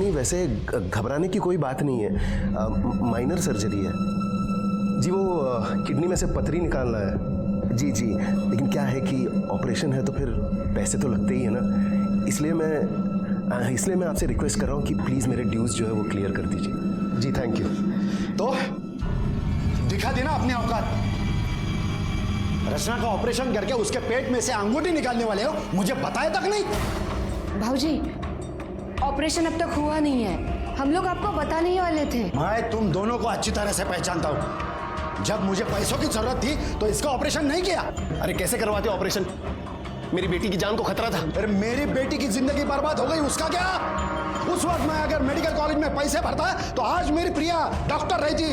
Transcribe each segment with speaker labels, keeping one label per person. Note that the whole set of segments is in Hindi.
Speaker 1: नहीं, वैसे घबराने की कोई बात नहीं है, माइनर सर्जरी है जी। वो किडनी में से पथरी निकालना है जी जी। लेकिन क्या है कि ऑपरेशन है तो फिर पैसे तो लगते ही है ना, इसलिए मैं आपसे रिक्वेस्ट कर रहा हूँ कि प्लीज़ मेरे ड्यूज़ जो है वो क्लियर कर दीजिए जी। Thank you.
Speaker 2: तो दिखा देना अपने औकात। रचना का ऑपरेशन करके उसके पेट में से अंगूठी निकालने वाले हो, मुझे बताया तक नहीं।
Speaker 3: भाऊजी, ऑपरेशन अब तक हुआ नहीं है, हम लोग आपको बताने ही वाले थे।
Speaker 2: मैं तुम दोनों को अच्छी तरह से पहचानता हूं। जब मुझे पैसों की जरूरत थी तो इसका ऑपरेशन नहीं किया।
Speaker 1: अरे कैसे करवाते ऑपरेशन? मेरी बेटी की जान को खतरा था।
Speaker 2: अरे मेरी बेटी की जिंदगी बर्बाद हो गई, उसका क्या? उस वक्त मैं अगर मेडिकल कॉलेज में पैसे भरता तो आज मेरी प्रिया डॉक्टर रहती।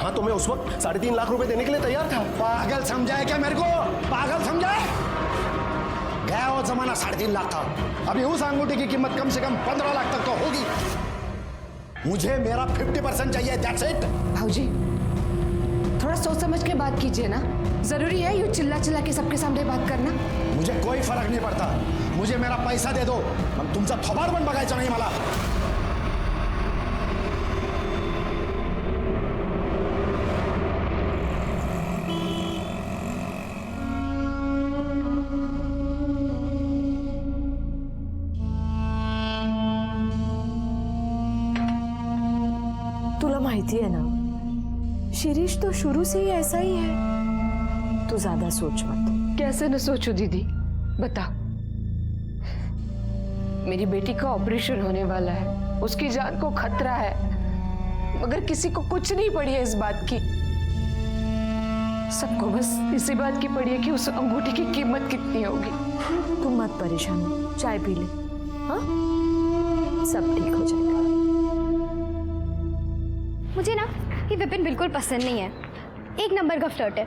Speaker 1: हाँ तो मैं उस वक्त 3.5 लाख रुपए देने के लिए तैयार था।
Speaker 2: पागल समझाए क्या मेरे को? पागल समझाए? गया वो जमाना 3.5 लाख था। अभी उस अंगूठी की कीमत कम से कम 15 लाख तक तो होगी। मुझे मेरा 50% चाहिए, दैट्स इट।
Speaker 3: भाऊजी, थोड़ा सोच समझ के बात कीजिए ना। जरूरी है यूं चिल्ला चिल्ला के सबके सामने बात करना?
Speaker 2: मुझे कोई फर्क नहीं पड़ता, मुझे मेरा पैसा दे दो। मग तुमचा थोबाड पण बघायचा नाही मला।
Speaker 4: तुला माहिती है ना, शिरीष तो शुरू से ही ऐसा ही है। तू ज्यादा सोच मत।
Speaker 3: कैसे न सोचूं दीदी, बता। मेरी बेटी का ऑपरेशन होने वाला है, उसकी जान को खतरा है, मगर किसी को कुछ नहीं पड़ी है इस बात की। सबको बस इसी बात की पड़ी है कि उस अंगूठी की कीमत कितनी होगी।
Speaker 4: तुम मत परेशान हो, चाय पी ले। हाँ, सब ठीक हो जाएगा।
Speaker 5: मुझे ना ये विपिन बिल्कुल पसंद नहीं है, एक नंबर का फ्लर्ट है।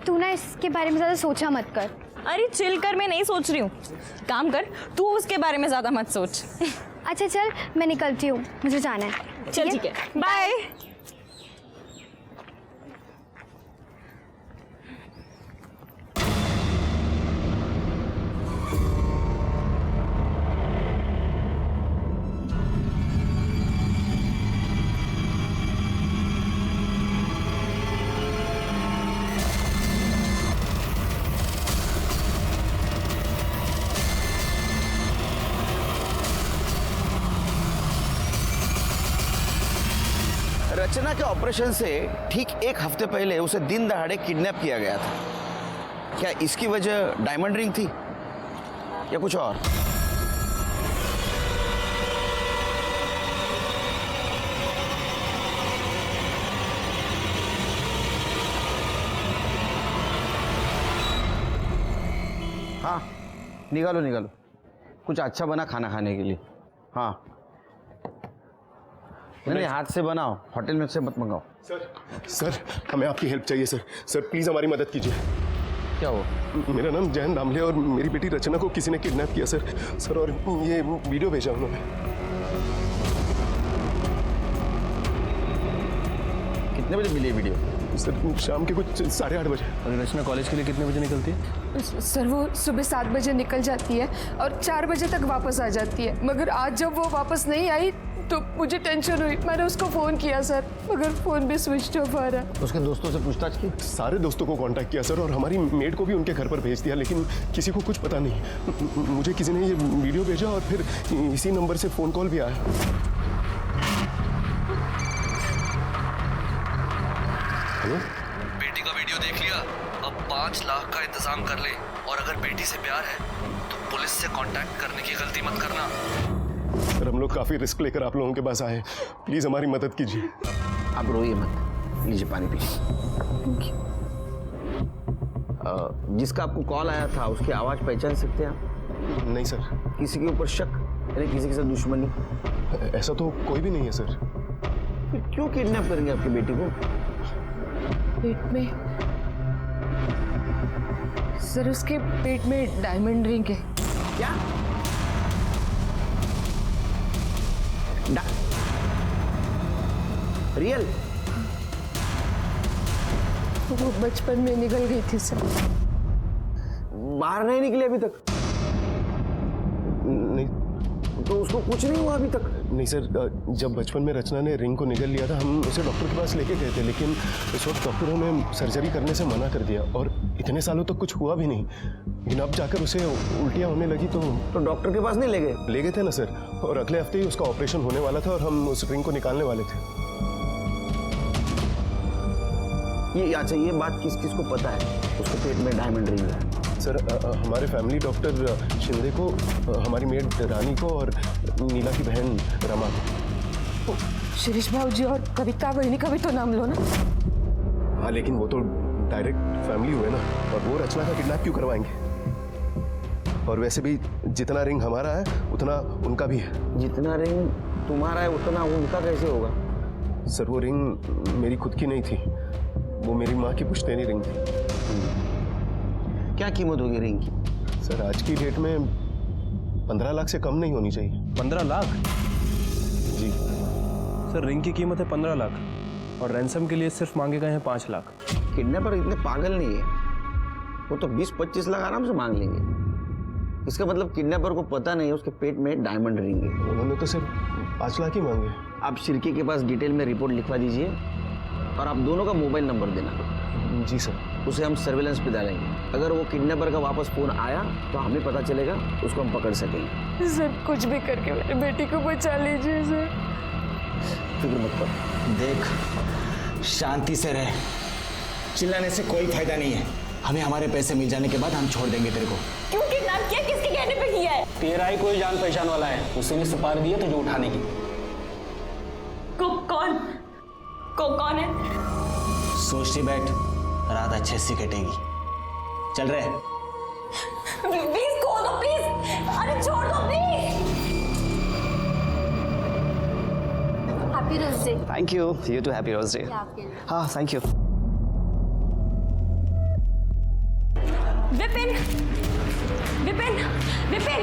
Speaker 5: तू ना इसके बारे में ज़्यादा सोचा मत कर।
Speaker 6: अरे चिल कर, मैं नहीं सोच रही हूँ। काम कर, तू उसके बारे में ज़्यादा मत सोच।
Speaker 5: अच्छा चल, मैं निकलती हूँ, मुझे जाना है।
Speaker 6: चल ठीक है, बाय।
Speaker 7: रचना के ऑपरेशन से ठीक 1 हफ्ते पहले उसे दिन दहाड़े किडनैप किया गया था। क्या इसकी वजह डायमंड रिंग थी या कुछ और? हाँ, निकालो निकालो, कुछ अच्छा बना खाना खाने के लिए। हाँ नहीं, हाथ से बनाओ, होटल में से मत मंगाओ।
Speaker 1: सर हमें आपकी हेल्प चाहिए सर। सर प्लीज़ हमारी मदद कीजिए।
Speaker 7: क्या हुआ?
Speaker 1: मेरा नाम जयन दामले और मेरी बेटी रचना को किसी ने किडनैप किया सर। सर और ये वीडियो भेजा उन्होंने।
Speaker 7: कितने बजे मिली वीडियो?
Speaker 1: सर शाम के कुछ 8:30 बजे।
Speaker 8: और रचना कॉलेज के लिए कितने बजे निकलती है?
Speaker 3: सर वो सुबह 7 बजे निकल जाती है और 4 बजे तक वापस आ जाती है, मगर आज जब वो वापस नहीं आई तो मुझे टेंशन हुई। मैंने उसको फ़ोन किया सर, मगर फ़ोन भी स्विच ऑफ आ रहा।
Speaker 7: उसके दोस्तों से पूछताछ की?
Speaker 1: सारे दोस्तों को कांटेक्ट किया सर और हमारी मेड को भी उनके घर पर भेज दिया, लेकिन किसी को कुछ पता नहीं। मुझे किसी ने ये वीडियो भेजा और फिर इसी नंबर से फ़ोन कॉल भी आया। हेलो,
Speaker 9: बेटी का वीडियो देख लिया, अब 5 लाख का इंतजाम कर ले, और अगर बेटी से प्यार है तो पुलिस से कांटेक्ट करने की गलती मत करना।
Speaker 1: सर हम लोग काफ़ी रिस्क लेकर आप लोगों के पास आए हैं, प्लीज़ हमारी मदद कीजिए।
Speaker 7: आप रोइए मत, लीजिए पानी पीजिए। जिसका आपको कॉल आया था उसकी आवाज़ पहचान सकते हैं आप?
Speaker 1: नहीं सर।
Speaker 7: किसी के ऊपर शक यानी किसी के साथ दुश्मनी?
Speaker 1: ऐसा तो कोई भी नहीं है सर।
Speaker 7: फिर क्यों किडनैप करेंगे आपकी बेटी को?
Speaker 3: पेट में सर, उसके पेट में डायमंड रिंग है।
Speaker 7: क्या? रियल?
Speaker 3: वो बचपन में निकल गई थी सर।
Speaker 7: बाहर नहीं निकले अभी तक?
Speaker 1: नहीं।
Speaker 7: तो उसको कुछ नहीं हुआ अभी तक?
Speaker 1: नहीं सर, जब बचपन में रचना ने रिंग को निगल लिया था हम उसे डॉक्टर के पास लेके गए थे, लेकिन उस वक्त डॉक्टरों ने सर्जरी करने से मना कर दिया और इतने सालों तक कुछ हुआ भी नहीं। लेकिन अब जाकर उसे उल्टियाँ होने लगी तो
Speaker 7: डॉक्टर के पास नहीं ले गए?
Speaker 1: ले गए थे ना सर, और अगले हफ्ते ही उसका ऑपरेशन होने वाला था और हम उस रिंग को निकालने वाले थे।
Speaker 7: ये अच्छा, ये बात किस किस को पता है उसके पेट में डायमंड रिंग है?
Speaker 1: सर हमारे फैमिली डॉक्टर शिंदे को, हमारी मेड रानी को और नीला की बहन रमा को।
Speaker 3: शिरीष भाजी और कविता बहनी का भी तो नाम लो ना।
Speaker 1: हाँ लेकिन वो तो डायरेक्ट फैमिली हुए ना, और वो रचना का किडनैप क्यों करवाएंगे? और वैसे भी जितना रिंग हमारा है उतना उनका भी है।
Speaker 7: जितना रिंग तुम्हारा है उतना उनका कैसे होगा?
Speaker 1: सर वो रिंग मेरी खुद की नहीं थी, वो मेरी माँ की पुश्तैनी रिंग थी।
Speaker 7: क्या कीमत होगी रिंग की?
Speaker 1: सर आज की डेट में 15 लाख से कम नहीं होनी चाहिए।
Speaker 8: 15 लाख?
Speaker 1: जी
Speaker 8: सर रिंग की कीमत है 15 लाख और रैंसम के लिए सिर्फ मांगे गए हैं 5 लाख।
Speaker 7: किडनैपर इतने पागल नहीं है, वो तो 20-25 लाख आराम से मांग लेंगे। इसका मतलब किडनैपर को पता नहीं है उसके पेट में डायमंड रिंग है।
Speaker 1: उन्होंने तो सिर्फ 5 लाख ही मांगे।
Speaker 7: आप शिर्की के पास डिटेल में रिपोर्ट लिखवा दीजिए और आप दोनों का मोबाइल नंबर देना।
Speaker 1: जी सर।
Speaker 7: उसे हम सर्विलेंस पे डालेंगे। अगर वो किडनैपर का वापस फोन आया तो हमें पता चलेगा, उसको हम पकड़ सकेंगे।
Speaker 3: सर कुछ भी करके मेरी बेटी को बचा लीजिए सर।
Speaker 7: फिक्र मत कर।
Speaker 10: देख, शांति से रह, चिल्लाने से कोई फायदा नहीं है। हमें हमारे पैसे मिल जाने के बाद हम छोड़ देंगे तेरे को।
Speaker 6: क्यों किडनैप किया, किसके कहने पे किया है?
Speaker 10: तेरा ही कोई जान पहचान वाला है, उसी ने सुपारी दी है तुझे उठाने की।
Speaker 6: कौन है?
Speaker 10: सोचती बैठ, रात अच्छे से कटेगी। चल रहे।
Speaker 6: प्लीज खोल दो प्लीज, अरे छोड़ दो please.
Speaker 5: Happy rose day.
Speaker 10: Thank you, you too happy rose day. हाँ thank you.
Speaker 6: Vipin, Vipin, Vipin.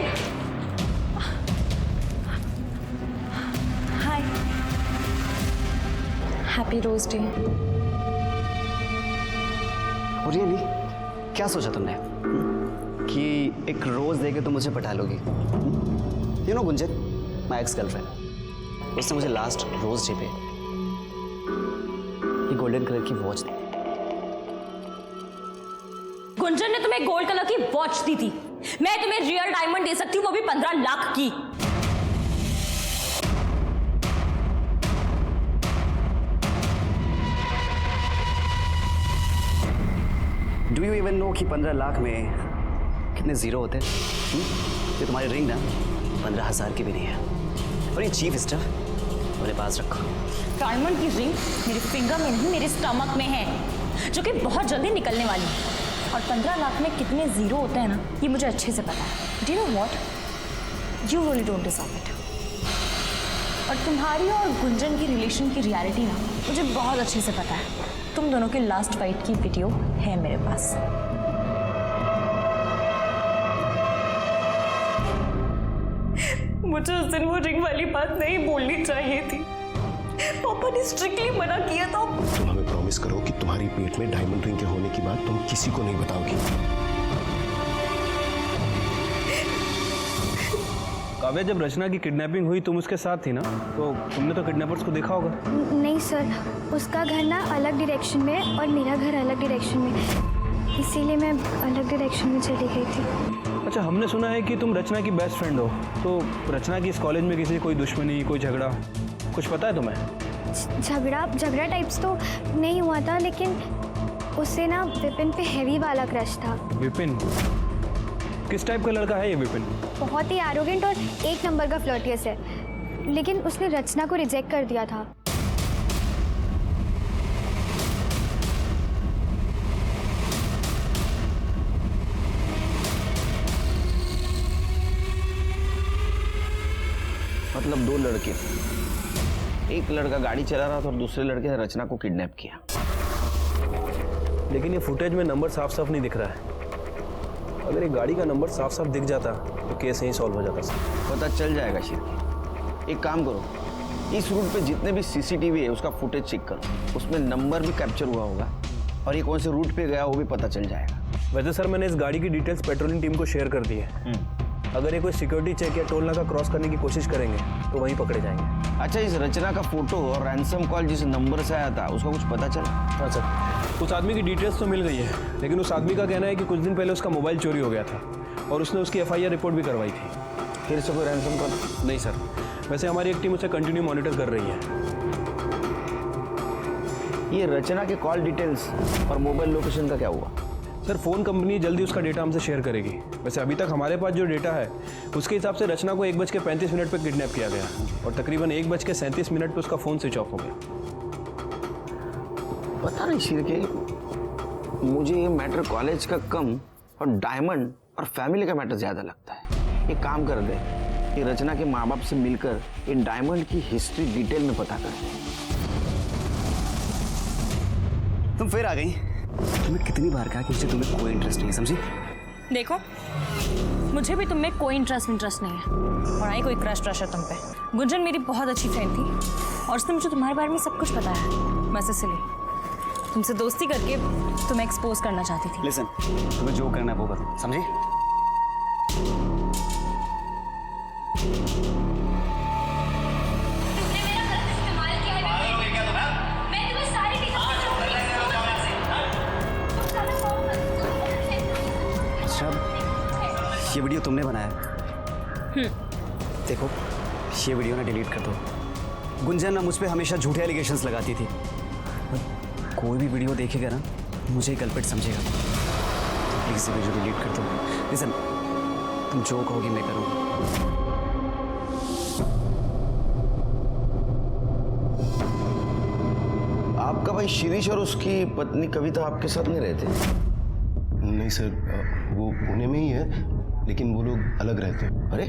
Speaker 6: Hi. Happy rose day.
Speaker 10: Really? क्या सोचा तुमने कि एक रोज देके तुम मुझे पटा लोगी? You know Gunjan, my ex girlfriend, उसने मुझे लास्ट रोज डे पे ये गोल्डन कलर की वॉच दी।
Speaker 6: गुंजन ने तुम्हें गोल्ड कलर की वॉच दी थी। मैं तुम्हें रियल डायमंड दे सकती हूँ, वो भी 15 लाख की।
Speaker 10: डू यू इवन नो कि 15 लाख में कितने जीरो होते हैं? ये तुम्हारी रिंग ना 15,000 की भी नहीं है, और ये चीप स्टफ मेरे पास रखो।
Speaker 6: डायमंड की रिंग मेरे फिंगर में नहीं, मेरे स्टमक में है, जो कि बहुत जल्दी निकलने वाली है। और 15 लाख में कितने जीरो होते हैं ना, ये मुझे अच्छे से पता है। Do you know what, you really don't deserve it. और तुम्हारी और गुंजन की रिलेशन की रियलिटी ना मुझे बहुत अच्छे से पता है। तुम दोनों की लास्ट फाइट की वीडियो है मेरे पास। मुझे उस दिन वो रिंग वाली बात नहीं बोलनी चाहिए थी। पापा ने स्ट्रिक्टली मना किया था।
Speaker 1: तुम हमें प्रॉमिस करो कि तुम्हारी पेट में डायमंड रिंग के होने की बात तुम किसी को नहीं बताओगी।
Speaker 8: काव्या, जब रचना की किडनैपिंग हुई तुम उसके साथ थी ना, तो तुमने तो किडनैपर्स को देखा होगा।
Speaker 5: नहीं सर, उसका घर ना अलग डायरेक्शन में है और मेरा घर अलग डायरेक्शन में, इसीलिए मैं अलग डायरेक्शन में चली गई थी।
Speaker 8: अच्छा, हमने सुना है कि तुम रचना की बेस्ट फ्रेंड हो, तो रचना की इस कॉलेज में किसी कोई दुश्मनी, कोई झगड़ा, कुछ पता है तुम्हें?
Speaker 5: झगड़ा टाइप्स तो नहीं हुआ था, लेकिन उससे ना विपिन पे हैवी वाला क्रश था।
Speaker 8: विपिन? किस टाइप का लड़का है ये विपिन?
Speaker 5: बहुत ही एरोगेंट और एक नंबर का फ्लर्टियस है, लेकिन उसने रचना को रिजेक्ट कर दिया था।
Speaker 7: मतलब 2 लड़के, एक लड़का गाड़ी चला रहा था और दूसरे लड़के ने रचना को किडनैप किया।
Speaker 8: लेकिन ये फुटेज में नंबर साफ साफ नहीं दिख रहा है। अगर ये गाड़ी का नंबर साफ साफ दिख जाता तो केस यहीं सॉल्व हो जाता सर।
Speaker 7: पता चल जाएगा शिर्की। एक काम करो, इस रूट पे जितने भी सीसीटीवी है उसका फुटेज चेक करो, उसमें नंबर भी कैप्चर हुआ होगा और ये कौन से रूट पे गया वो भी पता चल जाएगा।
Speaker 8: वैसे सर मैंने इस गाड़ी की डिटेल्स पेट्रोलिंग टीम को शेयर कर दी है। अगर ये कोई सिक्योरिटी चेक या टोल नाका क्रॉस करने की कोशिश करेंगे तो वहीं पकड़े जाएंगे।
Speaker 7: अच्छा, इस रचना का फोटो और रैंसम कॉल जिस नंबर से आया था उसका कुछ पता चला?
Speaker 8: हाँ सर, उस आदमी की डिटेल्स तो मिल गई है, लेकिन उस आदमी का कहना है कि कुछ दिन पहले उसका मोबाइल चोरी हो गया था और उसने उसकी FIR रिपोर्ट भी करवाई थी।
Speaker 7: फिर से कोई रैंसम कॉल?
Speaker 8: नहीं सर, वैसे हमारी एक टीम उसे कंटिन्यू मॉनिटर कर रही है।
Speaker 7: ये रचना के कॉल डिटेल्स और मोबाइल लोकेशन का क्या हुआ?
Speaker 8: सर, फ़ोन कंपनी जल्दी उसका डेटा हमसे शेयर करेगी। वैसे अभी तक हमारे पास जो डेटा है उसके हिसाब से रचना को 1:35 पर किडनैप किया गया और तकरीबन 1:37 पर उसका फ़ोन स्विच ऑफ हो गया।
Speaker 7: पता नहीं शिरके, मुझे ये मैटर कॉलेज का कम और डायमंड और फैमिली का मैटर ज़्यादा लगता है। एक काम कर दे, ये रचना के माँ बाप से मिलकर ये डायमंड की हिस्ट्री डिटेल में पता कर।
Speaker 10: तुम फिर आ गई। तुम्हें कितनी बार कहा कि मुझे तुम्हें कोई इंटरेस्ट नहीं है, समझी?
Speaker 6: देखो, मुझे भी तुम में कोई इंटरेस्ट नहीं है और आई कोई क्रश है तुम पे। गुंजन मेरी बहुत अच्छी फ्रेंड थी और उसने मुझे तुम्हारे बारे में सब कुछ बताया। बस इसलिए तुमसे दोस्ती करके तुम्हें एक्सपोज करना चाहती थी।
Speaker 10: लिसन, तुम्हें जो करना है वो करो, समझी? ये वीडियो तुमने बनाया? देखो, ये वीडियो ना डिलीट कर दो। गुंजन ना मुझ पे हमेशा झूठे एलिगेशंस लगाती थी। कोई भी वीडियो देखेगा ना मुझे कल्प्रिट समझेगा। प्लीज ये वीडियो डिलीट कर दो। लिसन, तुम जो कहोगी मैं करूँगा।
Speaker 7: आपका भाई शिरीष और उसकी पत्नी कविता आपके साथ नहीं रहते?
Speaker 1: नहीं सर, वो पुणे में ही है, लेकिन वो लोग अलग रहते हैं।
Speaker 7: अरे,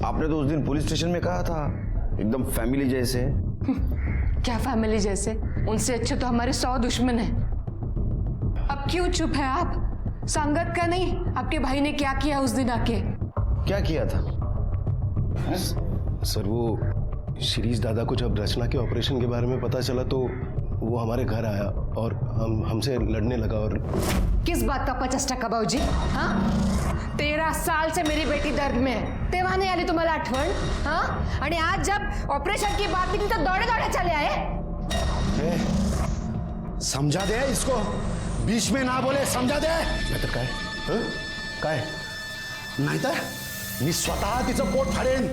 Speaker 7: आपने तो उस दिन पुलिस स्टेशन में कहा था एकदम फैमिली जैसे।
Speaker 3: क्या फैमिली जैसे? उनसे अच्छे तो हमारे 100 दुश्मन हैं। अब क्यों चुप है आप? संगत का नहीं, आपके भाई ने क्या किया उस दिन आके?
Speaker 7: क्या किया था?
Speaker 1: सर, वो शिरीष दादा को जब रचना के ऑपरेशन के बारे में पता चला तो वो हमारे घर आया और हमसे लड़ने लगा। और
Speaker 3: किस बात का 50% भाऊजी? हाँ, 13 साल से मेरी बेटी दर्द में है, तेव्हा नाही आली तुम्हाला आठवण? हाँ, आणि आज जब ऑपरेशन की बात निकली तो दौड़े दौड़े चले आए।
Speaker 2: समझा दे इसको, बीच में ना बोले, समझा दे।
Speaker 1: नाहीतर काय? हं? काय?
Speaker 2: नाहीतर मी स्वतः तिचं पोट फाडेन,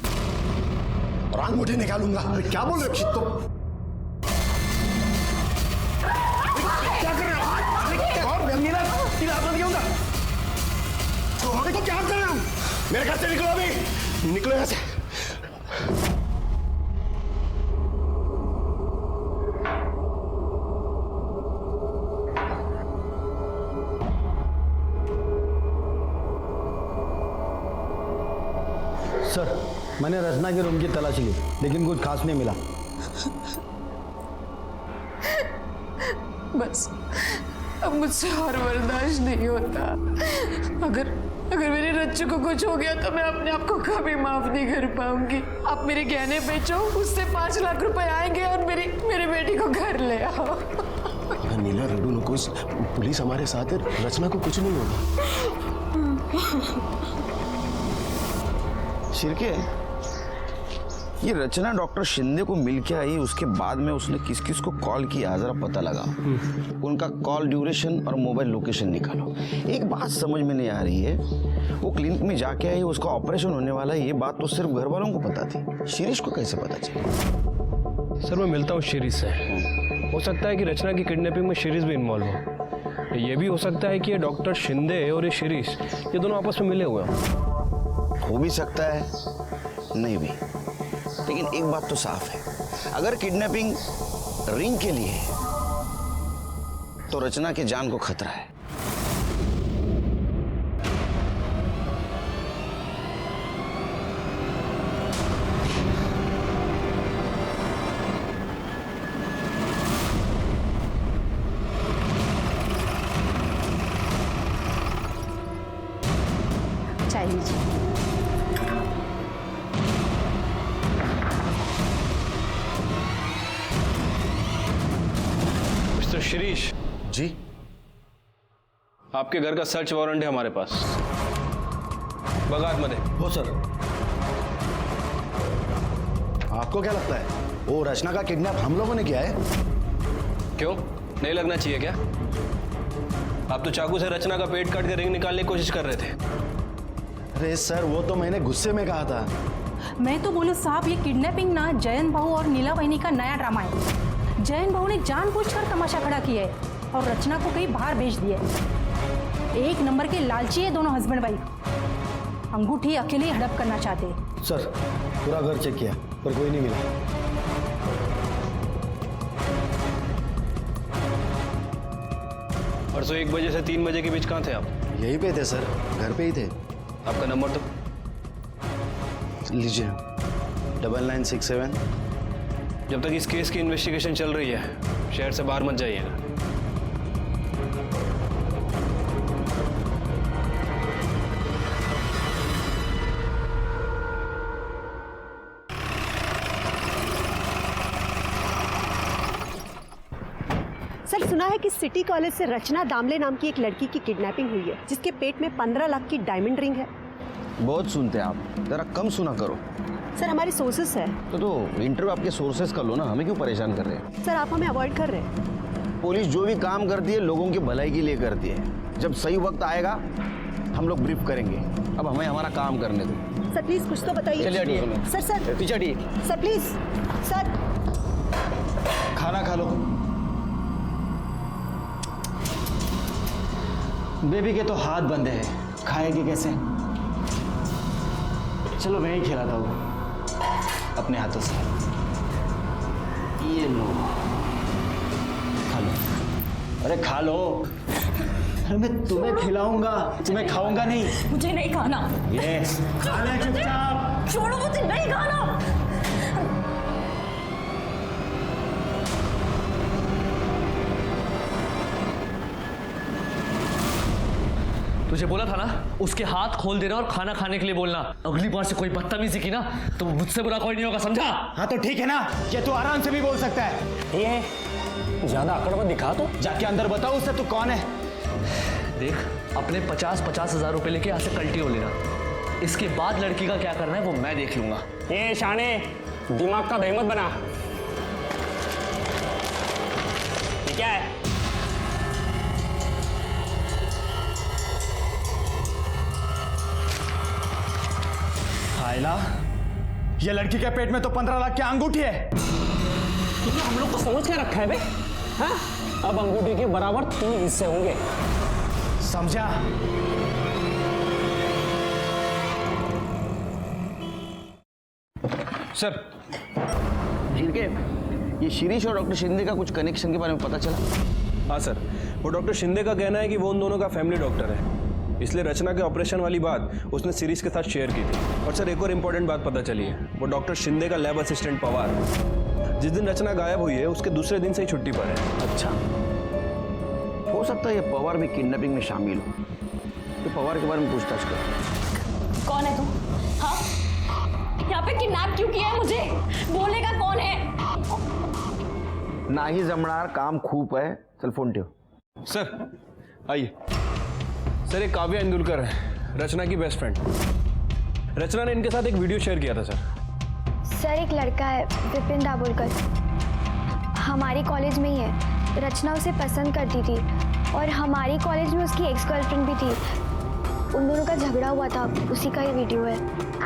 Speaker 2: रांगोटी निकालूंगा। क्या बोल रहे हो? तो क्या कर रहे हो? और मेरा हाथ क्यों? तो क्या कर रहे हो? मेरे घर से निकलो, अभी निकलो यहाँ से।
Speaker 11: सर, मैंने रचना के रूम की तलाशी ली, लेकिन कुछ खास नहीं मिला।
Speaker 3: बस अब मुझसे और बर्दाश्त नहीं होता। अगर मेरे रच्चू को कुछ हो गया तो मैं अपने आप को कभी माफ नहीं कर पाऊंगी। आप मेरे गहने बेचो, उससे 5 लाख रुपए आएंगे और मेरी बेटी को घर ले आओ।
Speaker 1: नीला, रडू नकोस, पुलिस हमारे साथ है, रचना को कुछ नहीं होगा।
Speaker 7: शिरके, ये रचना डॉक्टर शिंदे को मिल के आई, उसके बाद में उसने किस किस को कॉल किया जरा पता लगा। उनका कॉल ड्यूरेशन और मोबाइल लोकेशन निकालो। एक बात समझ में नहीं आ रही है, वो क्लिनिक में जाके आई, उसका ऑपरेशन होने वाला है, ये बात तो सिर्फ घर वालों को पता थी, शिरीष को कैसे पता चला?
Speaker 8: सर, मैं मिलता हूँ शिरीष से। हो सकता है कि रचना की किडनैपिंग में शिरीष भी इन्वॉल्व हो। ये भी हो सकता है कि ये डॉक्टर शिंदे और ये शिरीष, ये दोनों आपस में मिले हुए
Speaker 7: हो भी सकता है, नहीं भी। लेकिन एक बात तो साफ है, अगर किडनैपिंग रिंग के लिए है तो रचना की जान को खतरा है।
Speaker 3: चाय लीजिए।
Speaker 8: मिस्टर शिरीष
Speaker 1: जी,
Speaker 8: आपके घर का सर्च वारंट है हमारे पास। बघा आतमध्ये.
Speaker 11: हो सर.
Speaker 2: आपको क्या लगता है वो रचना का किडनैप हम लोगों ने किया है?
Speaker 8: क्यों, नहीं लगना चाहिए क्या? आप तो चाकू से रचना का पेट काट के रिंग निकालने की कोशिश कर रहे थे.
Speaker 2: अरे सर वो तो मैंने गुस्से में कहा था.
Speaker 12: मैं तो बोलूं साहब, ये किडनैपिंग ना जयंत भाऊ और नीला बहनी का नया ड्रामा है. जयंत भाऊ ने जानबूझकर तमाशा खड़ा किया है और रचना को कहीं बाहर भेज दिया है. एक नंबर के लालची है दोनों हस्बैंड वाइफ. अंगूठी अकेले ही हड़प करना चाहते हैं.
Speaker 11: सर पूरा घर चेक किया पर कोई नहीं मिला.
Speaker 8: परसों 1 बजे से 3 बजे के बीच कहाँ थे आप?
Speaker 2: यहीं पे थे सर, घर पे ही थे.
Speaker 8: आपका नंबर तो
Speaker 2: लीजिए 9967.
Speaker 8: जब तक इस केस की इन्वेस्टिगेशन चल रही है शहर से बाहर मत जाइएगा.
Speaker 13: सर सुना है कि सिटी कॉलेज से रचना दामले नाम की एक लड़की की किडनैपिंग हुई है जिसके पेट में 15 लाख की डायमंड रिंग है.
Speaker 7: बहुत सुनते हैं आप, जरा कम सुना करो.
Speaker 13: सर हमारे सोर्सेस है.
Speaker 7: तो इंटरव्यू आपके सोर्सेस का लो ना, हमें क्यों परेशान कर रहे हैं?
Speaker 13: सर आप हमें अवॉइड कर रहे हैं.
Speaker 7: पुलिस जो भी काम करती है लोगों की भलाई के लिए करती है. जब सही वक्त आएगा हम लोग ब्रीफ करेंगे. अब हमें हमारा काम करने दो.
Speaker 13: सर प्लीज कुछ तो बताइए.
Speaker 7: चलिए हटिए.
Speaker 13: सर
Speaker 7: पीछे हटिए.
Speaker 13: Sir please sir.
Speaker 2: खाना खा लो.
Speaker 10: बेबी के तो हाथ बंधे हैं, खाएगी कैसे? चलो मैं ही खिलाता हूँ अपने हाथों से. ये लो, खा लो. अरे खा लो. अरे मैं तुम्हें खिलाऊंगा, तुम्हें खाऊंगा नहीं.
Speaker 6: मुझे नहीं खाना.
Speaker 10: ये खा ले चुपचाप.
Speaker 6: छोड़ो, मुझे नहीं खाना.
Speaker 9: तुझे बोला था ना उसके हाथ खोल देना और खाना खाने के लिए बोलना. अगली बार से कोई बदतमीजी की ना तो मुझसे बुरा कोई नहीं होगा, समझा?
Speaker 10: हाँ तो ठीक है ना, ये तू आराम से भी बोल सकता है. ये ज्यादा अकड़ मत दिखा. तो जाके अंदर बताओ उससे तू कौन है.
Speaker 9: देख अपने 50-50 हजार रुपए लेके यहाँ से कल्टी हो लेना. इसके बाद लड़की का क्या करना है वो मैं देख लूंगा.
Speaker 10: ये शाने दिमाग का बेमत बना. ये क्या है? ये लड़की के पेट में तो 15 लाख की अंगूठी है. हम लोग को समझ के रखा है बे. हाँ? अब अंगूठी के बराबर 3 हिस्से होंगे, समझा?
Speaker 8: सर
Speaker 7: ठीक है. ये शिरीष और डॉक्टर शिंदे का कुछ कनेक्शन के बारे में पता चला?
Speaker 8: हाँ सर, वो डॉक्टर शिंदे का कहना है कि वो उन दोनों का फैमिली डॉक्टर है, इसलिए रचना के ऑपरेशन वाली बात उसने सीरीज के साथ शेयर की थी. और सर एक और इम्पोर्टेंट बात पता चली है, वो डॉक्टर शिंदे का लैब असिस्टेंट पवार जिस दिन रचना गायब हुई है उसके दूसरे दिन से ही छुट्टी पर है.
Speaker 7: अच्छा, हो सकता है ये पवार भी किडनैपिंग में शामिल हो. तो पवार के बारे में पूछताछ कर.
Speaker 6: कौन है तुम? हाँ, यहाँ पे किडनैप क्यों किया है मुझे? बोलने का कौन है?
Speaker 7: नाही जमणार, काम खूप है. चल फोन ठेव.
Speaker 8: सर आइए. सर ये काव्या इंदुलकर है, रचना की बेस्ट फ्रेंड. रचना ने इनके साथ एक वीडियो शेयर किया था सर.
Speaker 5: सर एक लड़का है विपिन दाभोलकर, हमारी कॉलेज में ही है. रचना उसे पसंद करती थी और हमारी कॉलेज में उसकी एक्स गर्लफ्रेंड भी थी. उन दोनों का झगड़ा हुआ था, उसी का ये वीडियो है.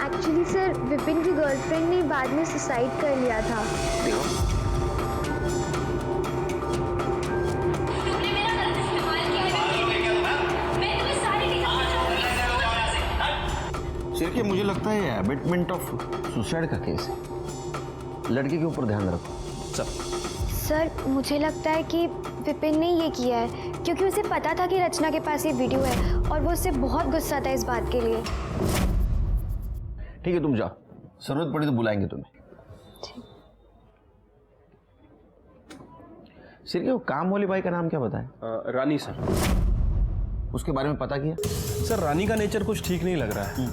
Speaker 5: एक्चुअली सर विपिन की गर्लफ्रेंड ने बाद में सुसाइड कर लिया था.
Speaker 7: सिर्फ मुझे लगता है अबेटमेंट ऑफ सुसाइड का केस है. लड़के के ऊपर ध्यान रखो.
Speaker 5: सर मुझे लगता है कि विपिन ने ये किया है क्योंकि उसे पता था कि रचना के पास ये वीडियो है और वो उससे बहुत गुस्सा था इस बात के लिए.
Speaker 7: ठीक है तुम जाओ, जरूरत पड़ी तो बुलाएंगे तुम्हें. सिर्फ वो काम वाली बाई का नाम क्या बताएं?
Speaker 8: रानी सर.
Speaker 7: उसके बारे में पता किया?
Speaker 8: सर रानी का नेचर कुछ ठीक नहीं लग रहा है.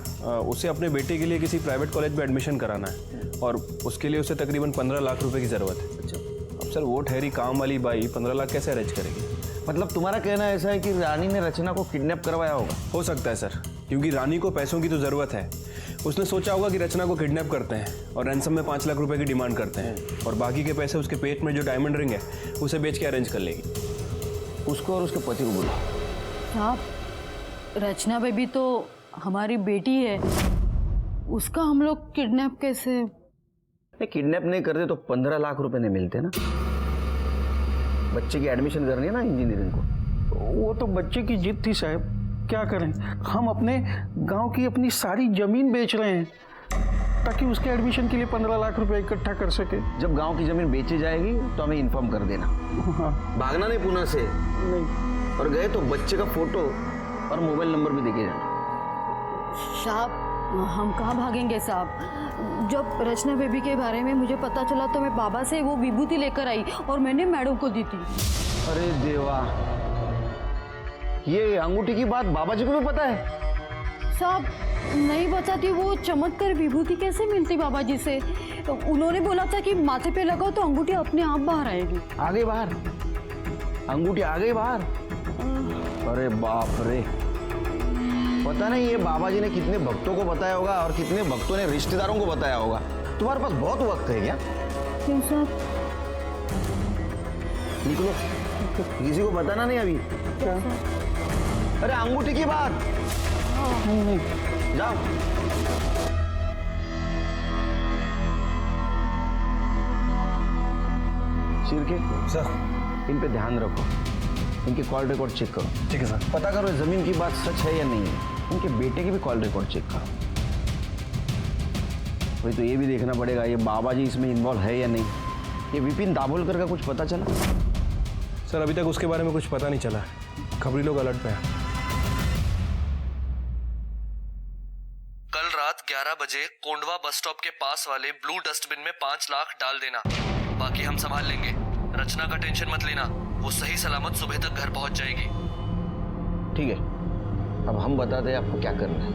Speaker 8: उसे अपने बेटे के लिए किसी प्राइवेट कॉलेज में एडमिशन कराना है और उसके लिए उसे तकरीबन 15 लाख रुपए की ज़रूरत है. अच्छा. अब सर वो ठहरी काम वाली बाई 15 लाख कैसे अरेंज करेगी?
Speaker 7: मतलब तुम्हारा कहना ऐसा है कि रानी ने रचना को किडनैप करवाया होगा?
Speaker 8: हो सकता है सर. क्योंकि रानी को पैसों की तो ज़रूरत है। उसने सोचा होगा कि रचना को किडनैप करते हैं और रैंसम में 5 लाख रुपए की डिमांड करते हैं और बाकी के पैसे उसके पेट में जो डायमंड रिंग है उसे बेच के अरेंज कर लेगी।
Speaker 7: उसको और उसके पति को बुला।
Speaker 12: साहब रचना बेबी तो हमारी बेटी है, उसका हम लोग किडनैप कैसे?
Speaker 7: किडनैप नहीं करते तो 15 लाख रुपए नहीं मिलते ना। बच्चे की एडमिशन करनी है ना इंजीनियरिंग को।
Speaker 11: वो तो बच्चे की जिद थी साहब, क्या करें, हम अपने गांव की अपनी सारी जमीन बेच रहे हैं ताकि उसके एडमिशन के लिए 15 लाख रुपए इकट्ठा कर सके।
Speaker 7: जब गांव की जमीन बेची जाएगी तो हमें इन्फॉर्म कर देना।
Speaker 11: हाँ।
Speaker 7: भागना नहीं पुणे से।
Speaker 11: नहीं।
Speaker 7: और गए तो बच्चे का फोटो और मोबाइल नंबर भी देके जाना।
Speaker 12: साहब हम कहाँ भागेंगे साहब, जब रचना बेबी के बारे में मुझे पता चला तो मैं बाबा से वो विभूति लेकर आई और मैंने मैडम को दी थी।
Speaker 7: अरे देवा, ये अंगूठी की बात बाबा जी को भी पता है?
Speaker 12: साहब नहीं बताती, वो चमत्कार विभूति कैसे मिलती बाबा जी से? उन्होंने बोला था कि माथे पे लगाओ तो अंगूठी अपने आप बाहर आएगी।
Speaker 7: आ गई बाहर? अंगूठी आ गई बाहर? अरे बाप रे, पता नहीं ये बाबा जी ने कितने भक्तों को बताया होगा और कितने भक्तों ने रिश्तेदारों को बताया होगा। तुम्हारे पास बहुत वक्त है क्या?
Speaker 12: क्यों साहब?
Speaker 7: निकलो, किसी को बताना नहीं अभी।
Speaker 12: क्या?
Speaker 7: अरे अंगूठी की बात। नहीं। जाओ। शिरके
Speaker 8: सर,
Speaker 7: इन पे ध्यान रखो, इनके कॉल रिकॉर्ड चेक करो।
Speaker 8: ठीक है सर।
Speaker 7: पता करो जमीन की बात सच है या नहीं है। उनके बेटे के भी कॉल रिकॉर्ड चेक करो। भाई तो ये भी देखना पड़ेगा ये बाबा जी इसमें इन्वॉल्व है या नहीं। ये विपिन दाभोलकर का कुछ पता चला?
Speaker 8: सर अभी तक उसके बारे में कुछ पता नहीं चला है, खबरी लोग अलर्ट पे हैं।
Speaker 9: कल रात 11 बजे कोंडवा बस स्टॉप के पास वाले ब्लू डस्टबिन में 5 लाख डाल देना, बाकी हम संभाल लेंगे। रचना का टेंशन मत लेना, वो सही सलामत सुबह तक घर पहुंच जाएगी।
Speaker 7: ठीक है, अब हम बताते हैं आपको क्या करना है।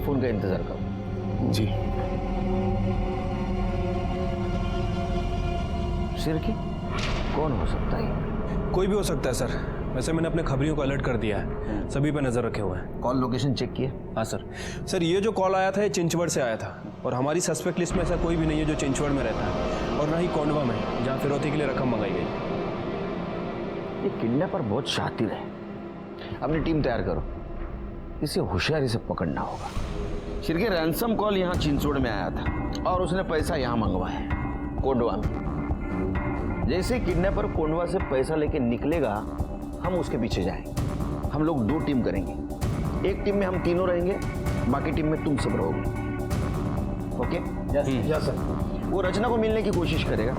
Speaker 7: फोन का इंतजार करो।
Speaker 1: जी।
Speaker 7: सिर की कौन हो सकता है?
Speaker 8: कोई भी हो सकता है सर, वैसे मैंने अपने खबरियों को अलर्ट कर दिया है, सभी पे नजर रखे हुए हैं।
Speaker 7: कॉल लोकेशन चेक किया?
Speaker 8: हाँ सर। सर ये जो कॉल आया था ये चिंचवड़ से आया था और हमारी सस्पेक्ट लिस्ट में ऐसा कोई भी नहीं है जो चिंचवड़ में रहता है और ना ही कोंडवा में जहाँ फिरौती के लिए रकम मंगाई गई।
Speaker 7: ये किडनैपर बहुत शातिर है। अपनी टीम तैयार करो, इसे होशियारी से पकड़ना होगा। शिरके रैंसम कॉल यहाँ चिंचवड़ में आया था और उसने पैसा यहाँ मंगवाया है कोंडवा में। जैसे किडनैपर कोंडवा से पैसा लेके निकलेगा हम उसके पीछे जाएंगे। हम लोग 2 टीम करेंगे, एक टीम में हम तीनों रहेंगे, बाकी टीम में तुम सब रहोगे। ओके?
Speaker 11: Yes sir.
Speaker 7: वो रचना को मिलने की कोशिश करेगा,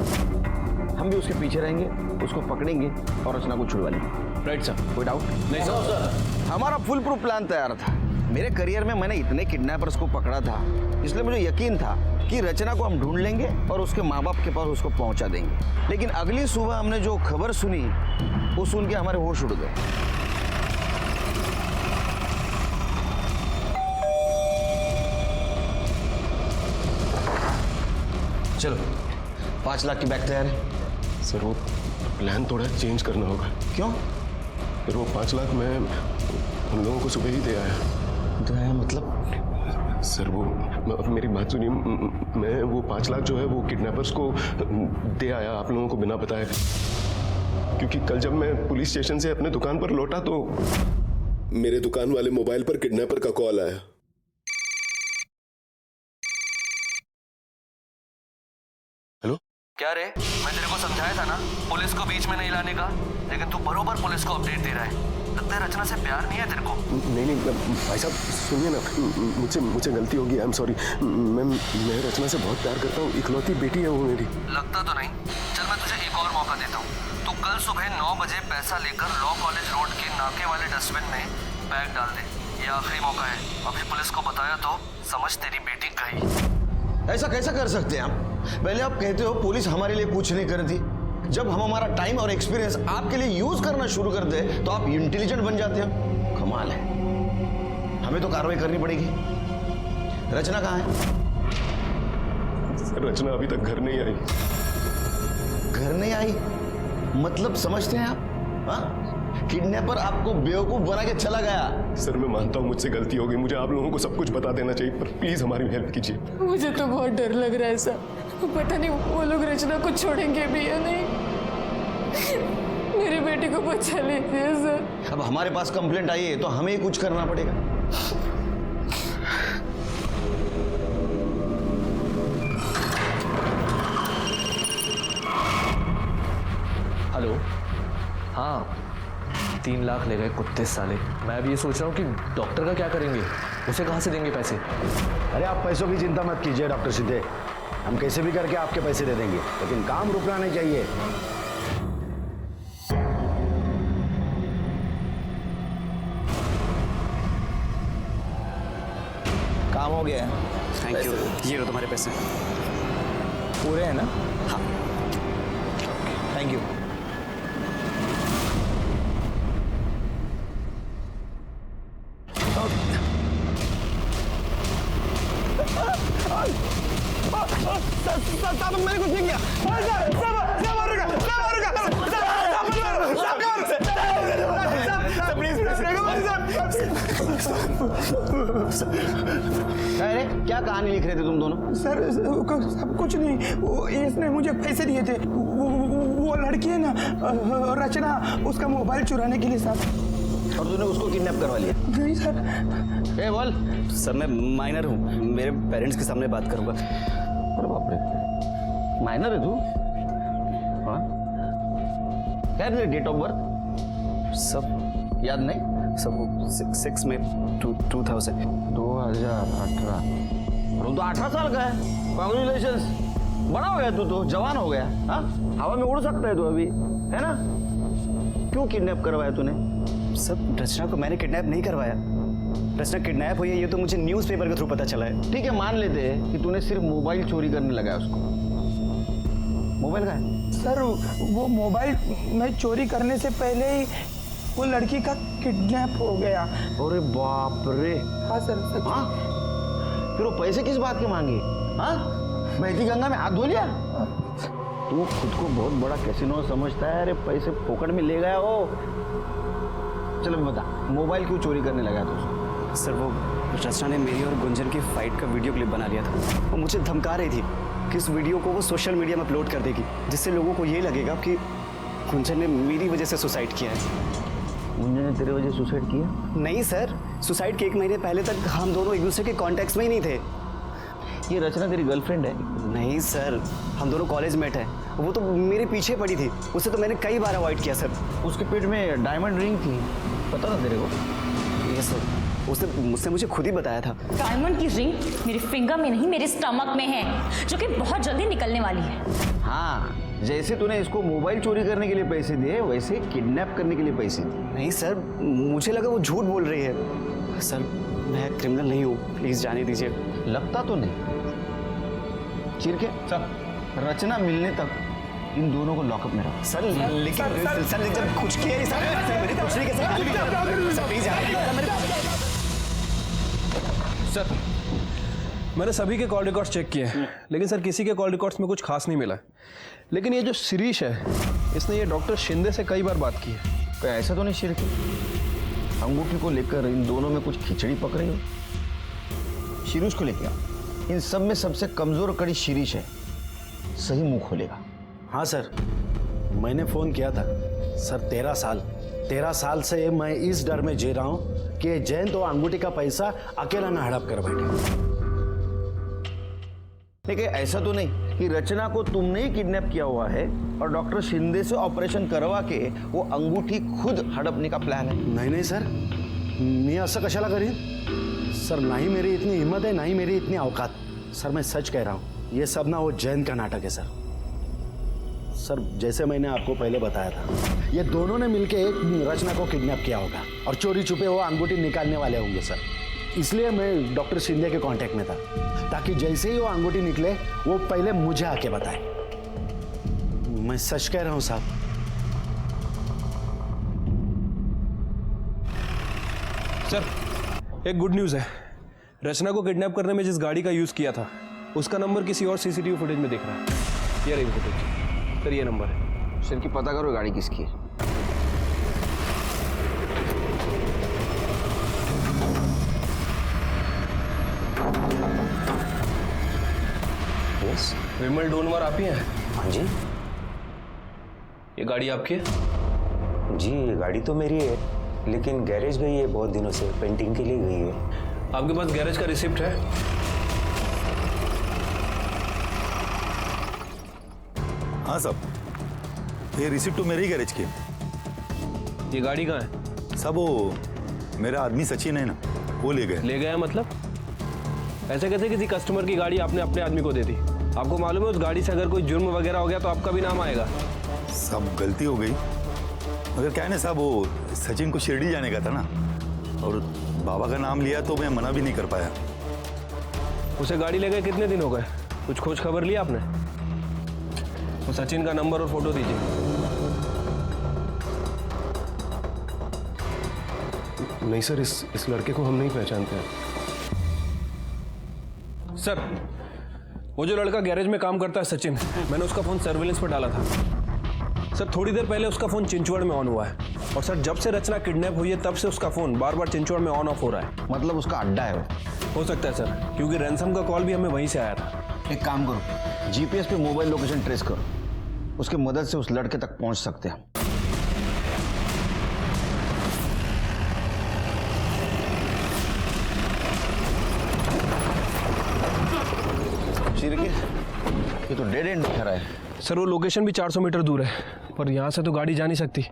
Speaker 7: हम भी उसके पीछे रहेंगे, उसको पकड़ेंगे और रचना को छुड़वा लेंगे।
Speaker 8: Right sir.
Speaker 7: कोई डाउट?
Speaker 8: नहीं सर।
Speaker 7: हमारा फुल प्रूफ प्लान तैयार था। मेरे करियर में मैंने इतने किडनैपर्स को पकड़ा था, इसलिए मुझे यकीन था कि रचना को हम ढूंढ लेंगे और उसके माँ बाप के पास उसको पहुंचा देंगे। लेकिन अगली सुबह हमने जो खबर सुनी वो सुन के हमारे होश उड़ गए। चलो 5 लाख की बैग तैयार है।
Speaker 1: सर वो प्लान थोड़ा चेंज करना होगा।
Speaker 7: क्यों?
Speaker 1: फिर वो 5 लाख मैं उन लोगों को सुबह ही दे आया।
Speaker 7: दे आया मतलब?
Speaker 1: सर वो मेरी बात सुनिए, मैं वो 5 लाख जो है वो किडनैपर्स को दे आया आप लोगों को बिना बताए। क्योंकि कल जब मैं पुलिस स्टेशन से अपने दुकान पर लौटा तो मेरे दुकान वाले मोबाइल पर किडनैपर का कॉल आया। हेलो?
Speaker 9: क्या रे, मैं तेरे को समझाया था ना पुलिस को बीच में नहीं लाने का, लेकिन तू बरोबर पुलिस को अपडेट दे रहा है। लगता है रचना से प्यार नहीं है तेरे को।
Speaker 1: नहीं भाई साहब सुनिए ना, मुझे गलती होगी, आई एम सॉरी। मैं रचना से बहुत प्यार करता हूँ, इकलौती बेटी है वो मेरी।
Speaker 9: लगता तो नहीं। चल मैं तुझे एक और मौका देता हूँ, तू कल सुबह 9 बजे पैसा लेकर लॉ कॉलेज रोड के नाके वाले डस्टबिन में बैग डाल दे। ये आखिरी मौका है, अभी पुलिस को बताया तो समझ तेरी बेटी गई।
Speaker 7: ऐसा कैसा कर सकते हैं आप? पहले आप कहते हो पुलिस हमारे लिए कुछ नहीं करती, जब हम हमारा टाइम और एक्सपीरियंस आपके लिए यूज करना शुरू करते हैं तो आप इंटेलिजेंट बन जाते हो। कमाल है। हमें तो कार्रवाई करनी पड़ेगी। रचना कहाँ है?
Speaker 1: रचना अभी तक घर नहीं आई।
Speaker 7: घर नहीं आई मतलब समझते हैं आप? हाँ? किडनैपर आपको बेवकूफ बना के चला गया।
Speaker 1: सर मैं मानता हूँ मुझसे गलती हो गई, मुझे आप लोगों को सब कुछ बता देना चाहिए, पर प्लीज हमारी हेल्प कीजिए।
Speaker 3: मुझे तो बहुत डर लग रहा है सर, पता नहीं वो लोग रचना को छोड़ेंगे भी या नहीं। मेरी बेटी को बचा लीजिए सर।
Speaker 7: अब हमारे पास कंप्लेंट आई है तो हमें ही कुछ करना पड़ेगा।
Speaker 9: हेलो, हाँ 3 लाख ले गए कुत्ते साले। मैं भी ये सोच रहा हूँ कि डॉक्टर का क्या करेंगे, उसे कहाँ से देंगे पैसे।
Speaker 2: अरे आप पैसों की चिंता मत कीजिए डॉक्टर शिंदे, हम कैसे भी करके आपके पैसे दे देंगे, लेकिन काम रुकना नहीं चाहिए।
Speaker 7: काम हो गया है।
Speaker 10: थैंक यू, ये लो तुम्हारे पैसे।
Speaker 7: पूरे हैं ना?
Speaker 10: हाँ।
Speaker 7: Thank you. मैंने कुछ नहीं किया। अरे क्या कहानी लिख रहे थे तुम दोनों?
Speaker 11: सर सब कुछ नहीं, वो इसने मुझे पैसे दिए थे, वो लड़की है ना रचना, उसका मोबाइल चुराने के लिए सर।
Speaker 7: और तूने उसको किडनैप करवा लिया?
Speaker 11: नहीं सर।
Speaker 7: ए बोल।
Speaker 10: सर मैं माइनर हूँ, मेरे पेरेंट्स के सामने बात करूंगा।
Speaker 7: अरे बाप रे, माइनर है तू? हाँ, क्या है डेट ऑफ बर्थ?
Speaker 10: सब
Speaker 7: याद नहीं?
Speaker 10: सब 6 में 2000।
Speaker 7: 2018। तू तो 18 साल का है। कांग्रेचुलेशंस, बड़ा हो गया तू, तो जवान हो गया। हाँ, हवा में उड़ सकता है तू अभी, है ना? क्यों किडनैप करवाया तूने?
Speaker 10: सब रचना को मैंने किडनैप नहीं करवाया। रचना किडनैप हुई है ये तो मुझे न्यूज़पेपर के थ्रू पता चला है।
Speaker 7: ठीक है, मान लेते हैं कि तूने सिर्फ मोबाइल चोरी करने लगाया उसको। मोबाइल का है?
Speaker 11: सर वो मोबाइल मैं चोरी करने से पहले ही वो लड़की का किडनैप हो गया।
Speaker 7: अरे बाप रे।
Speaker 11: हाँ सर।
Speaker 7: हाँ, फिर वो पैसे किस बात के मांगे? हाँ, बहती गंगा में हाथ धो लिया? तू खुद को बहुत बड़ा कैसीनो समझता है। अरे पैसे पॉकेट में ले गया वो। चलो बता, मोबाइल क्यों चोरी करने लगा तू?
Speaker 10: सर वो रचना ने मेरी और गुंजन की फाइट का वीडियो क्लिप बना लिया था। वो मुझे धमका रही थी कि इस वीडियो को वो सोशल मीडिया में अपलोड कर देगी, जिससे लोगों को ये लगेगा कि गुंजन ने मेरी वजह से सुसाइड किया है।
Speaker 7: गुंजन ने तेरे वजह सुसाइड किया?
Speaker 10: नहीं सर, सुसाइड के 1 महीने पहले तक हम दोनों एक दूसरे के कॉन्टेक्ट में ही नहीं थे।
Speaker 7: ये रचना तेरी गर्लफ्रेंड है?
Speaker 10: नहीं सर, हम दोनों कॉलेज मेट हैं। वो तो मेरे पीछे पड़ी थी, उसे तो मैंने कई बार अवॉइड किया सर।
Speaker 7: उसके पेट में डायमंड रिंग थी, पता था तेरे को?
Speaker 10: ये सर उसने मुझे खुद ही बताया था।
Speaker 6: डायमंड की रिंग मेरे फिंगर में नहीं, मेरे स्टमक में है, जो कि बहुत जल्दी निकलने वाली है।
Speaker 7: हाँ, जैसे तूने इसको मोबाइल चोरी करने के लिए पैसे दिए, वैसे किडनैप करने के लिए पैसे दिए।
Speaker 10: नहीं सर, मुझे लगा वो झूठ बोल रही है। सर मैं क्रिमिनल नहीं हूँ, प्लीज जाने दीजिए।
Speaker 7: लगता तो नहीं। चिरके सब रचना मिलने तक इन दोनों को लॉकअप में रखो।
Speaker 10: सर लेकिन सर जब कुछ किया ही सर, मेरे कुछ नहीं किया सर, प्लीज
Speaker 8: सर मैंने सभी के कॉल रिकॉर्ड्स चेक किए हैं, लेकिन सर किसी के कॉल रिकॉर्ड्स में कुछ खास नहीं मिला। लेकिन ये जो शिरीष है, इसने ये डॉक्टर शिंदे से कई बार बात की है।
Speaker 7: तो ऐसा तो नहीं शिरके, अंगूठी को लेकर इन दोनों में कुछ खिचड़ी पक रही हो? शिरीष को लेकर आओ। इन सब में सबसे कमजोर कड़ी शिरीष है, सही मुंह खोलेगा।
Speaker 2: हाँ सर, मैंने फोन किया था सर। 13 साल से मैं इस डर में जी रहा हूँ कि जयंत तो अंगूठी का पैसा अकेला ना हड़प कर बैठे।
Speaker 7: लेकिन ऐसा तो नहीं कि रचना को तुमने ही किडनैप किया हुआ है और डॉक्टर शिंदे से ऑपरेशन करवा के वो अंगूठी खुद हड़पने का प्लान है?
Speaker 2: नहीं सर, मैं असं कशाला करीन सर? ना ही मेरी इतनी हिम्मत है, ना ही मेरी इतनी औकात। सर मैं सच कह रहा हूँ, ये सब ना वो जयंत का नाटक है सर। सर जैसे मैंने आपको पहले बताया था, ये दोनों ने मिलके एक रचना को किडनैप किया होगा और चोरी छुपे वो अंगूठी निकालने वाले होंगे सर। इसलिए मैं डॉक्टर शिंदे के कांटेक्ट में था, ताकि जैसे ही वो अंगूठी निकले वो पहले मुझे आके बताए। मैं सच कह रहा हूँ साहब।
Speaker 8: सर एक गुड न्यूज़ है, रचना को किडनैप करने में जिस गाड़ी का यूज़ किया था उसका नंबर किसी और सीसीटीवी फुटेज में दिख रहा है। ये रही फुटेज सर, ये नंबर है।
Speaker 7: सर की पता करो गाड़ी किसकी है।
Speaker 8: विमल डोनवर आप ही हैं?
Speaker 14: हाँ जी।
Speaker 8: ये गाड़ी आपकी है?
Speaker 14: जी गाड़ी तो मेरी है, लेकिन गैरेज गई है बहुत दिनों से, पेंटिंग के लिए गई है।
Speaker 8: आपके पास गैरेज का रिसिप्ट है?
Speaker 15: हाँ साहब, ये रिसिप्ट तो मेरे ही गैरेज की है।
Speaker 8: ये गाड़ी कहाँ है?
Speaker 15: सब वो मेरा आदमी सचिन है ना, वो ले गए।
Speaker 8: ले गया मतलब? ऐसे कैसे किसी कस्टमर की गाड़ी आपने अपने आदमी को दे दी? आपको मालूम है उस गाड़ी से अगर कोई जुर्म वगैरह हो गया तो आपका भी नाम आएगा।
Speaker 15: सब गलती हो गई, मगर क्या है ना साहब, वो सचिन को शिरडी जाने का था ना, और बाबा का नाम लिया तो मैं मना भी नहीं कर पाया।
Speaker 8: उसे गाड़ी ले गए कितने दिन हो गए? कुछ खोज खबर लिया आपने? वो सचिन का नंबर और फोटो दीजिए।
Speaker 1: नहीं सर, इस लड़के को हम नहीं पहचानते हैं।
Speaker 8: सर, वो जो लड़का गैरेज में काम करता है सचिन, मैंने उसका फोन सर्विलेंस पर डाला था। सर थोड़ी देर पहले उसका फोन चिंचवड़ में ऑन हुआ है, और सर जब से रचना किडनैप हुई है तब से उसका फोन बार बार चिंचवड़ में ऑन ऑफ हो रहा है।
Speaker 7: मतलब उसका अड्डा है वो?
Speaker 8: हो सकता है सर, क्योंकि रैंसम का कॉल भी हमें वहीं से आया था।
Speaker 7: एक काम करो, जीपीएस पे मोबाइल लोकेशन ट्रेस करो, उसकी मदद से उस लड़के तक पहुंच सकते हैं। ये तो डेड एंड दिखा रहा है।
Speaker 8: सर वो लोकेशन भी 400 मीटर दूर है, पर यहाँ से तो गाड़ी जा नहीं सकती।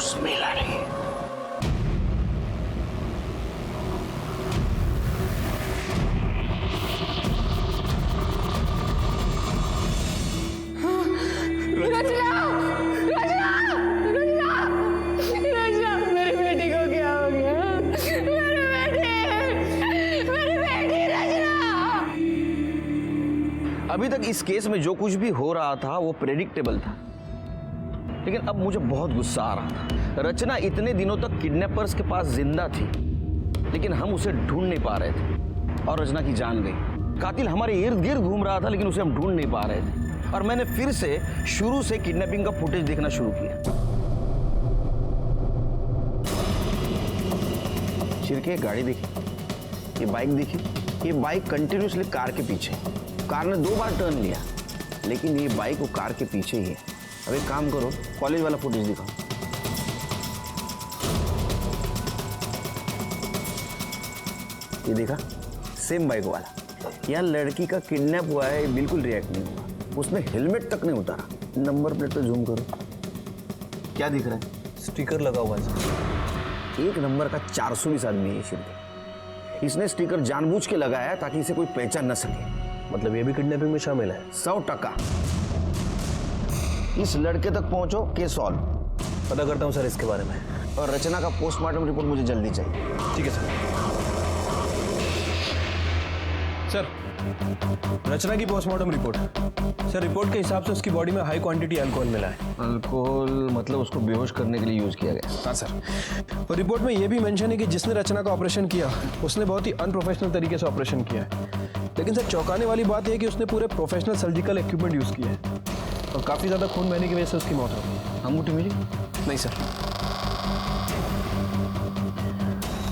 Speaker 7: स्मेल आ रही है।
Speaker 3: मेरी बेटी को क्या हो गया? मेरी बेटी रचना।
Speaker 7: अभी तक इस केस में जो कुछ भी हो रहा था वो प्रेडिक्टेबल था, लेकिन अब मुझे बहुत गुस्सा आ रहा था। रचना इतने दिनों तक किडनैपर्स के पास जिंदा थी, लेकिन हम उसे ढूंढ नहीं पा रहे थे, और रचना की जान गई। कातिल हमारे इर्द गिर्द घूम रहा था, लेकिन उसे हम ढूंढ नहीं पा रहे थे, और मैंने फिर से शुरू से किडनैपिंग का फुटेज देखना शुरू किया। शिरके, गाड़ी देखी, ये बाइक देखी, ये बाइक कंटिन्यूसली कार के पीछे। कार ने 2 बार टर्न लिया, लेकिन ये बाइक वो कार के पीछे ही है। अब एक काम करो, कॉलेज वाला फुटेज दिखाओ। ये देखा, सेम बाइक वाला। यहाँ लड़की का किडनैप हुआ है, बिल्कुल रिएक्ट नहीं हुआ, उसने हेलमेट तक नहीं उतारा। नंबर प्लेट पे जूम करो, क्या दिख रहा है?
Speaker 8: स्टिकर लगा हुआ है।
Speaker 7: एक नंबर का 420 आदमी है शिरके। इसने स्टिकर जानबूझ के लगाया ताकि इसे कोई पहचान न सके।
Speaker 8: मतलब ये भी किडनैपिंग में शामिल है?
Speaker 7: 100%। इस लड़के तक पहुंचो, केस सॉल्व।
Speaker 8: पता करता हूँ सर इसके बारे में।
Speaker 7: और रचना का पोस्टमार्टम रिपोर्ट मुझे जल्दी चाहिए।
Speaker 8: ठीक है सर। सर, रचना की पोस्टमार्टम रिपोर्ट। सर रिपोर्ट के हिसाब से उसकी बॉडी में हाई क्वांटिटी अल्कोहल मिला है।
Speaker 7: अल्कोहल मतलब उसको बेहोश करने के लिए यूज किया गया?
Speaker 8: हाँ सर। और रिपोर्ट में यह भी मेंशन है कि जिसने रचना का ऑपरेशन किया उसने बहुत ही अनप्रोफेशनल तरीके से ऑपरेशन किया है। लेकिन सर चौंकाने वाली बात यह है कि उसने पूरे प्रोफेशनल सर्जिकल इक्विपमेंट यूज किए हैं, और काफी ज्यादा खून बहने की वजह से उसकी मौत हो गई।
Speaker 7: अंगूठी मिली?
Speaker 8: नहीं सर।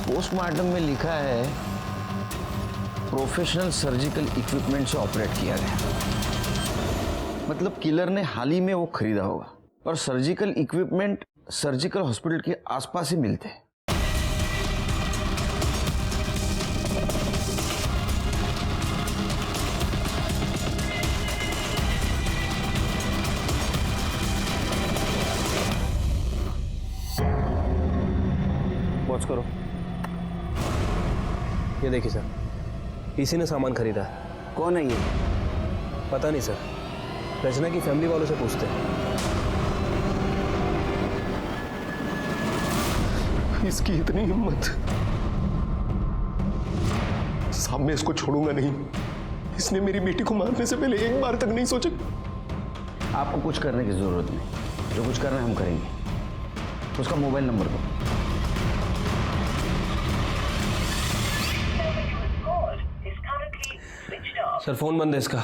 Speaker 7: पोस्टमार्टम में लिखा है प्रोफेशनल सर्जिकल इक्विपमेंट से ऑपरेट किया गया। मतलब किलर ने हाल ही में वो खरीदा होगा, और सर्जिकल इक्विपमेंट सर्जिकल हॉस्पिटल के आसपास ही मिलते हैं।
Speaker 8: वॉच करो। ये देखिए सर, इसी ने सामान खरीदा है।
Speaker 10: कौन है ये?
Speaker 8: पता नहीं सर, रचना की फैमिली वालों से पूछते हैं।
Speaker 1: इसकी इतनी हिम्मत। साहब मैं इसको छोड़ूंगा नहीं। इसने मेरी बेटी को मारने से पहले एक बार तक नहीं सोचा।
Speaker 7: आपको कुछ करने की जरूरत नहीं, जो कुछ करना है हम करेंगे। उसका मोबाइल नंबर दो।
Speaker 8: सर फोन बंद है इसका।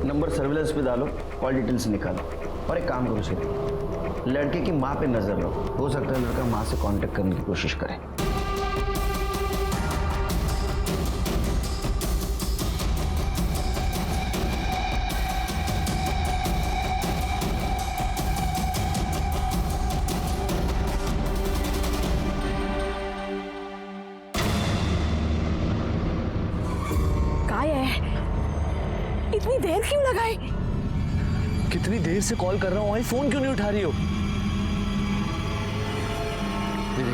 Speaker 7: नंबर सर्विलेंस पे डालो, कॉल डिटेल्स निकालो और एक काम करो सर, लड़के की माँ पे नजर रखो। हो सकता है लड़का माँ से कांटेक्ट करने की कोशिश करे।
Speaker 4: इतनी देर क्यों लगाई?
Speaker 9: कितनी देर से कॉल कर रहा हूँ, आई फोन क्यों नहीं उठा रही हो?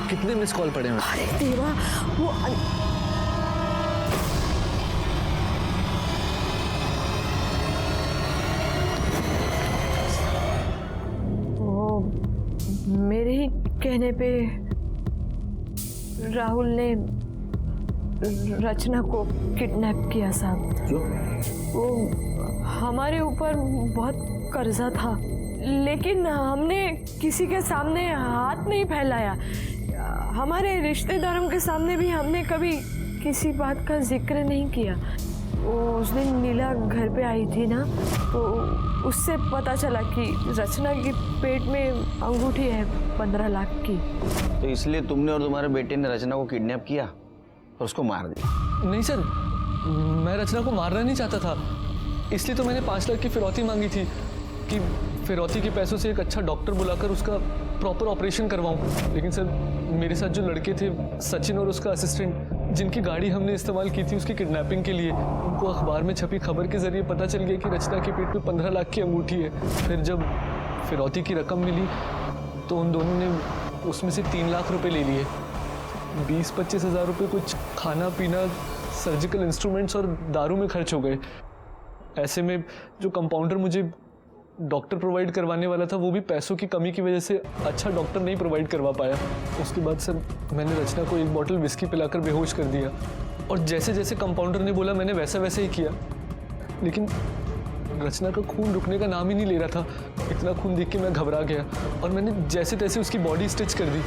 Speaker 9: कितने मिस कॉल पड़े हैं?
Speaker 4: अरे देवा, वो मेरे ही कहने पे राहुल ने रचना को किडनैप किया साहब।
Speaker 7: क्यों?
Speaker 4: वो हमारे ऊपर बहुत कर्जा था, लेकिन हमने किसी के सामने हाथ नहीं फैलाया। हमारे रिश्तेदारों के सामने भी हमने कभी किसी बात का जिक्र नहीं किया। वो उस दिन नीला घर पे आई थी ना, तो उससे पता चला कि रचना के पेट में अंगूठी है 15 लाख की।
Speaker 7: तो इसलिए तुमने और तुम्हारे बेटे ने रचना को किडनैप किया और उसको मार दिया?
Speaker 9: नहीं सर, मैं रचना को मारना नहीं चाहता था, इसलिए तो मैंने 5 लाख की फिरौती मांगी थी कि फिरौती के पैसों से एक अच्छा डॉक्टर बुलाकर उसका प्रॉपर ऑपरेशन करवाऊं। लेकिन सर मेरे साथ जो लड़के थे, सचिन और उसका असिस्टेंट, जिनकी गाड़ी हमने इस्तेमाल की थी उसकी किडनैपिंग के लिए, उनको अखबार में छपी खबर के जरिए पता चल गया कि रचना के पेट में 15 लाख की अंगूठी है। फिर जब फिरौती की रकम मिली तो उन दोनों ने उसमें से 3 लाख रुपए ले लिए। 20-25 हज़ार रुपये कुछ खाना पीना, सर्जिकल इंस्ट्रूमेंट्स और दारू में खर्च हो गए। ऐसे में जो कंपाउंडर मुझे डॉक्टर प्रोवाइड करवाने वाला था, वो भी पैसों की कमी की वजह से अच्छा डॉक्टर नहीं प्रोवाइड करवा पाया। उसके बाद सर मैंने रचना को 1 बॉटल विस्की पिलाकर बेहोश कर दिया, और जैसे जैसे कंपाउंडर ने बोला मैंने वैसा वैसे ही किया। लेकिन रचना का खून रुकने का नाम ही नहीं ले रहा था। इतना खून देख के मैं घबरा गया और मैंने जैसे तैसे उसकी बॉडी स्टिच कर दी।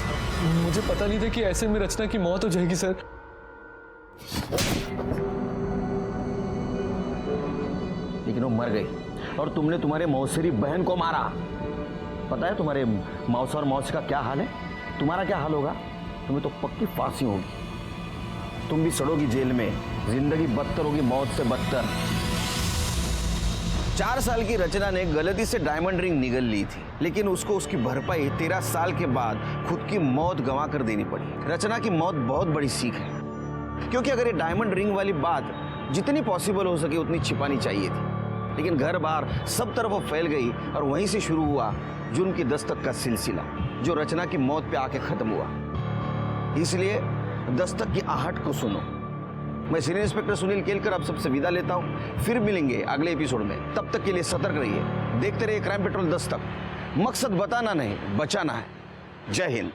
Speaker 9: मुझे पता नहीं था कि ऐसे में रचना की मौत हो जाएगी सर।
Speaker 7: लेकिन वो मर गई और तुमने तुम्हारे मौसेरी बहन को मारा। पता है तुम्हारे मौसा और मौसी का क्या हाल है? तुम्हारा क्या हाल होगा? तुम्हें तो पक्की फांसी होगी। तुम भी सड़ोगी जेल में, जिंदगी बदतर होगी मौत से बदतर। 4 साल की रचना ने गलती से डायमंड रिंग निगल ली थी, लेकिन उसको उसकी भरपाई 13 साल के बाद खुद की मौत गंवा कर देनी पड़ी। रचना की मौत बहुत बड़ी सीख है, क्योंकि अगर ये डायमंड रिंग वाली बात जितनी पॉसिबल हो सके उतनी छिपानी चाहिए थी, लेकिन घर बार सब तरफ वो फैल गई और वहीं से शुरू हुआ जुर्म की दस्तक का सिलसिला, जो रचना की मौत पे आके खत्म हुआ। इसलिए दस्तक की आहट को सुनो। मैं सीनियर इंस्पेक्टर सुनील केलकर आप सबसे विदा लेता हूं। फिर मिलेंगे अगले एपिसोड में। तब तक के लिए सतर्क रहिए, देखते रहिए क्राइम पेट्रोल दस्तक। मकसद बताना नहीं, बचाना है। जय हिंद।